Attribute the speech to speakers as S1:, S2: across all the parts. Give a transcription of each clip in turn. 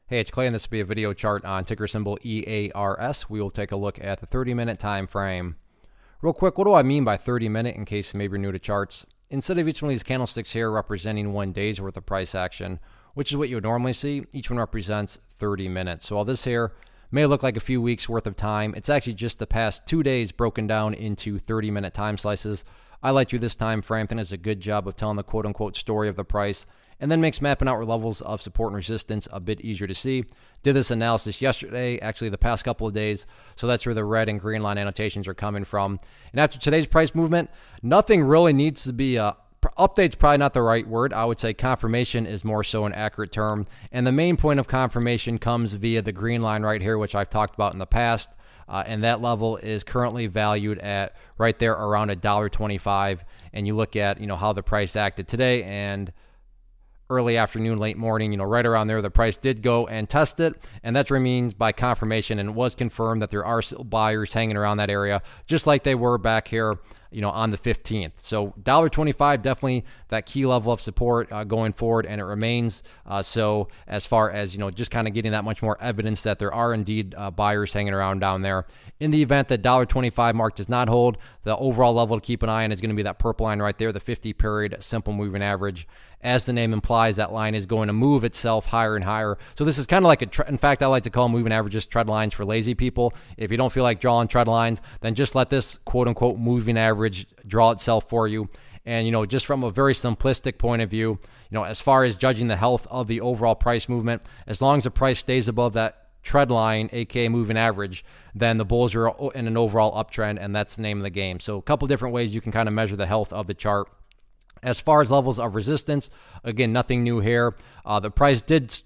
S1: Hey, it's Clay, and this will be a video chart on ticker symbol EARS. We will take a look at the 30-minute time frame. Real quick, what do I mean by 30-minute in case maybe you're new to charts? Instead of each one of these candlesticks here representing 1 day's worth of price action, which is what you would normally see, each one represents 30 minutes. So while this here may look like a few weeks worth of time, it's actually just the past 2 days broken down into 30-minute time slices. I like to this time frame. I think it's a good job of telling the quote-unquote story of the price, and then makes mapping out levels of support and resistance a bit easier to see. Did this analysis yesterday, actually the past couple of days, so that's where the red and green line annotations are coming from. And after today's price movement, nothing really needs to be update's probably not the right word. I would say confirmation is more so an accurate term. And the main point of confirmation comes via the green line right here, which I've talked about in the past. And that level is currently valued at right there around $1.25. And you look at, how the price acted today and early afternoon, late morning, right around there, the price did go and test it. And that's what it means by confirmation. And it was confirmed that there are still buyers hanging around that area, just like they were back here, on the 15th. So $1.25, definitely that key level of support going forward, and it remains so as far as, just kind of getting that much more evidence that there are indeed buyers hanging around down there. In the event that $1.25 mark does not hold, the overall level to keep an eye on is going to be that purple line right there, the 50-period simple moving average. As the name implies, that line is going to move itself higher and higher. So this is kind of like in fact, I like to call moving averages trend lines for lazy people. If you don't feel like drawing trend lines, then just let this quote-unquote moving average draw itself for you. And, just from a very simplistic point of view, as far as judging the health of the overall price movement, as long as the price stays above that trend line, aka moving average, then the bulls are in an overall uptrend, and that's the name of the game. So a couple different ways you can kind of measure the health of the chart. As far as levels of resistance, again, nothing new here. The price did,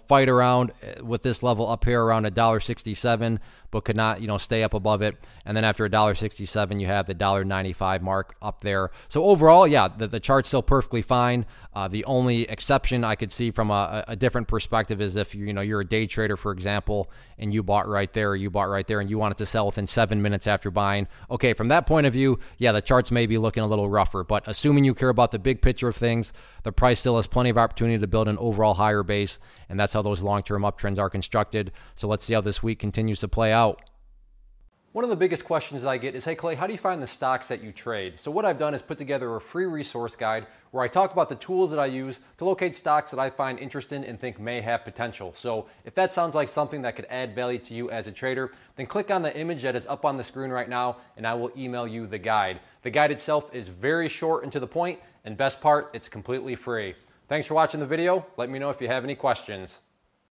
S1: fight around with this level up here around $1.67, but could not, stay up above it. And then after $1.67, you have the $1.95 mark up there. So overall, yeah, the chart's still perfectly fine. The only exception I could see from a different perspective is if you're a day trader, for example, and you bought right there, or you bought right there, and you wanted to sell within 7 minutes after buying. Okay, from that point of view, yeah, the charts may be looking a little rougher. But assuming you care about the big picture of things, the price still has plenty of opportunity to build an overall higher base, and that's how those long-term uptrends are constructed. So let's see how this week continues to play out. One of the biggest questions that I get is, hey Clay, how do you find the stocks that you trade? So what I've done is put together a free resource guide where I talk about the tools that I use to locate stocks that I find interesting and think may have potential. So if that sounds like something that could add value to you as a trader, then click on the image that is up on the screen right now, and I will email you the guide. The guide itself is very short and to the point, and best part, it's completely free. Thanks for watching the video. Let me know if you have any questions.